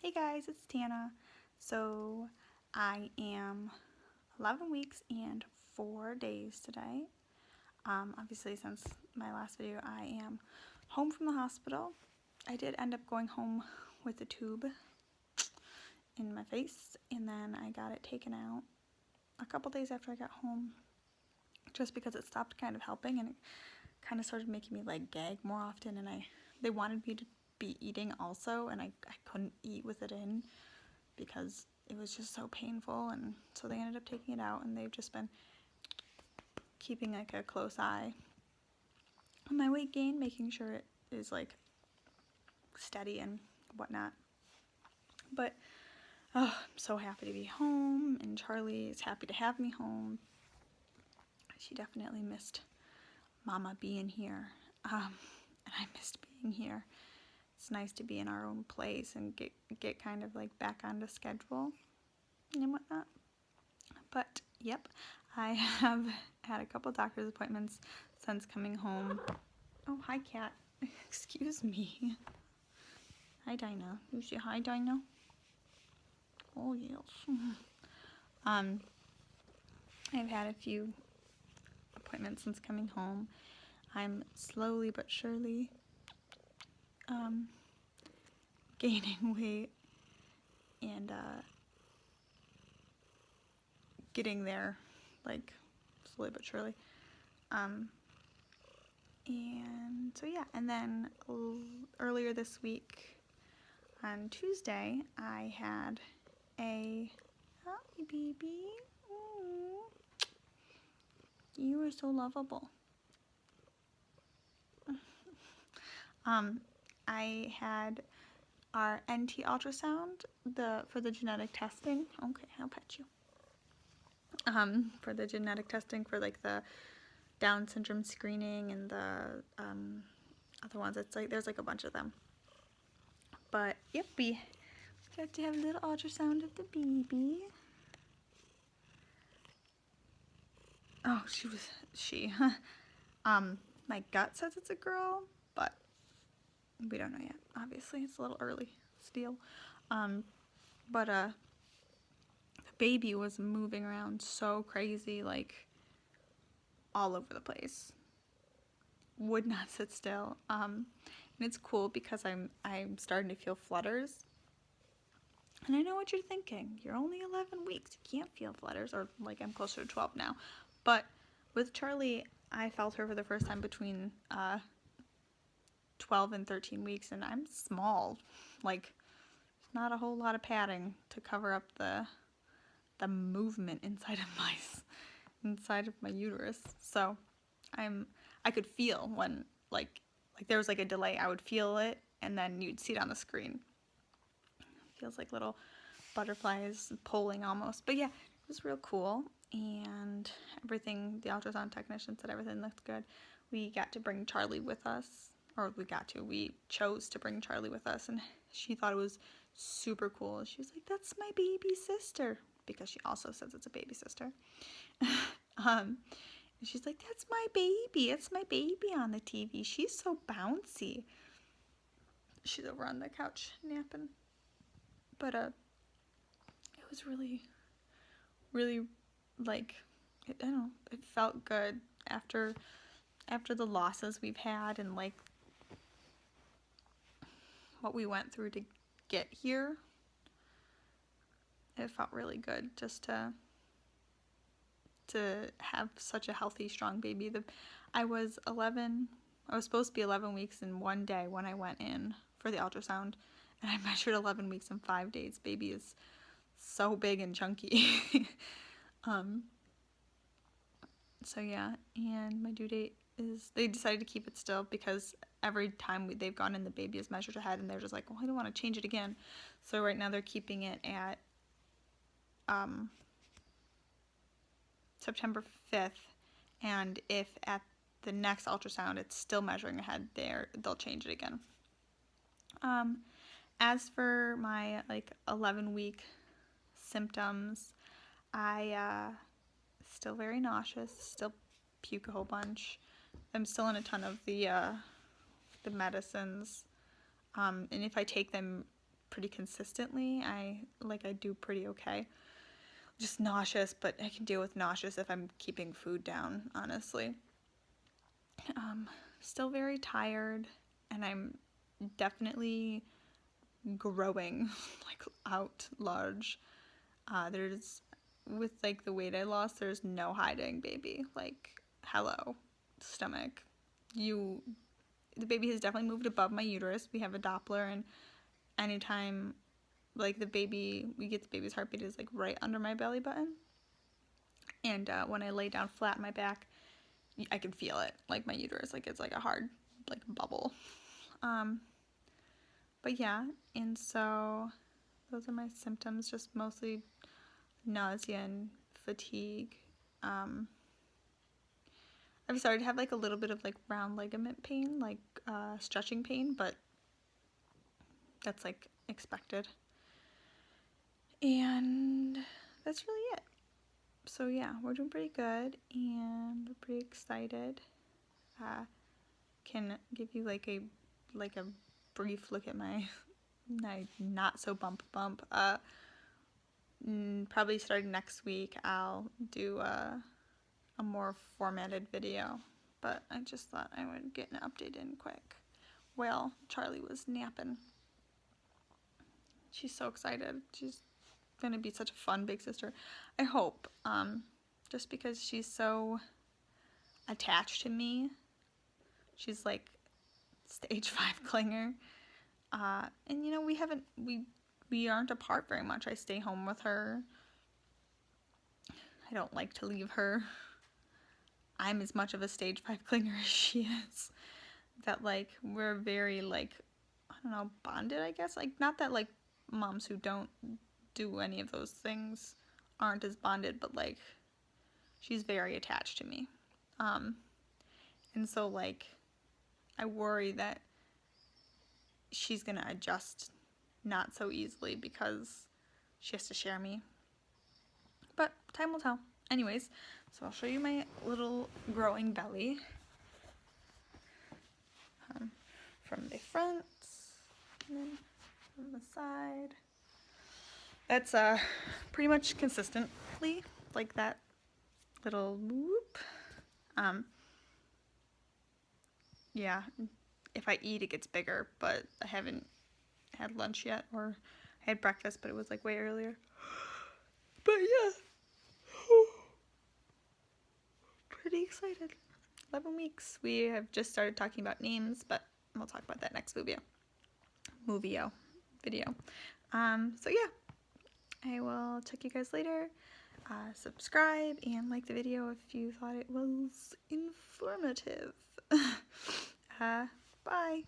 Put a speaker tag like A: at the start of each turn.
A: Hey guys, it's Tana. So I am 11 weeks and 4 days today. Obviously, since my last video, I am home from the hospital. I did end up going home with a tube in my face, and then I got it taken out a couple days after I got home, just because it stopped kind of helping, and it kind of started making me like gag more often, and they wanted me to be eating also, and I couldn't eat with it in because it was just so painful, and so they ended up taking it out, and they've just been keeping like a close eye on my weight gain, making sure it is like steady and whatnot. But I'm so happy to be home, and Charlie is happy to have me home. She definitely missed Mama being here, and I missed being here. It's nice to be in our own place and get kind of like back onto schedule and whatnot. But yep, I have had a couple doctor's appointments since coming home. Oh, hi, cat. Excuse me. Hi, Dinah. You say hi, Dinah? Oh, yes. I've had a few appointments since coming home. I'm slowly but surely gaining weight and getting there, like, slowly but surely. And so yeah, and then earlier this week on Tuesday, I had a hi baby. Aww. You are so lovable. I had our NT ultrasound for the genetic testing. Okay, I'll pet you. For the genetic testing for like the Down syndrome screening and the other ones. It's like there's like a bunch of them. But yep, we got to have a little ultrasound of the baby. Oh, she. My gut says it's a girl, but we don't know yet. Obviously, it's a little early still. But the baby was moving around so crazy, like all over the place. Would not sit still. And it's cool because I'm starting to feel flutters. And I know what you're thinking. You're only 11 weeks. You can't feel flutters, or like I'm closer to 12 now. But with Charlie, I felt her for the first time between 12 and 13 weeks, and I'm small. Like, not a whole lot of padding to cover up the movement inside of my uterus. So I could feel when like there was like a delay. I would feel it, and then you'd see it on the screen. It feels like little butterflies pulling almost. But yeah, it was real cool, and everything. The ultrasound technician said everything looked good. We got to bring Charlie with us, or we chose to bring Charlie with us, and she thought it was super cool. She was like, "That's my baby sister," because she also says it's a baby sister. And she's like, "That's my baby. It's my baby on the TV. She's so bouncy." She's over on the couch napping. But it was really, really like, I don't know, it felt good after the losses we've had, and like what we went through to get here. It felt really good just to have such a healthy, strong baby. I was supposed to be 11 weeks in one day when I went in for the ultrasound, and I measured 11 weeks in 5 days. Baby is so big and chunky. So yeah, and my due date is, they decided to keep it still because every time they've gone in, the baby is measured ahead, and they're just like, well, I don't want to change it again. So right now they're keeping it at September 5th, and if at the next ultrasound it's still measuring ahead, they'll change it again. As for my like 11-week symptoms, I still very nauseous, still puke a whole bunch. I'm still on a ton of the medicines, and if I take them pretty consistently. I do pretty okay. Just nauseous, but I can deal with nauseous if I'm keeping food down, honestly. Still very tired, and I'm definitely growing like out large. There's with like the weight I lost, there's no hiding, baby. Like, hello, stomach. The baby has definitely moved above my uterus. We have a Doppler, and anytime like we get the baby's heartbeat is like right under my belly button. And when I lay down flat on my back, I can feel it, like my uterus, like it's like a hard like bubble. But yeah, and so those are my symptoms, just mostly nausea and fatigue. I've started to have like a little bit of like round ligament pain, like stretching pain, but that's like expected. And that's really it. So yeah, we're doing pretty good, and we're pretty excited. Can give you like a brief look at my not so bump. Probably starting next week, I'll do a more formatted video, but I just thought I would get an update in quick. Well, Charlie was napping. She's so excited. She's gonna be such a fun big sister. I hope. Just because she's so attached to me. She's like stage 5 clinger. And you know, we aren't apart very much. I stay home with her. I don't like to leave her. I'm as much of a stage 5 clinger as she is. That like we're very like, I don't know, bonded, I guess. Like, not that like moms who don't do any of those things aren't as bonded, but like she's very attached to me. And so like I worry that she's gonna adjust not so easily because she has to share me. But time will tell. Anyways, so I'll show you my little growing belly. From the front, and then from the side. That's pretty much consistently like that little whoop. Yeah, if I eat, it gets bigger, but I haven't had lunch yet, or I had breakfast, but it was like way earlier. But yeah, pretty excited. 11 weeks. We have just started talking about names, but we'll talk about that next video. So yeah, I will check you guys later. Subscribe and like the video if you thought it was informative. Bye.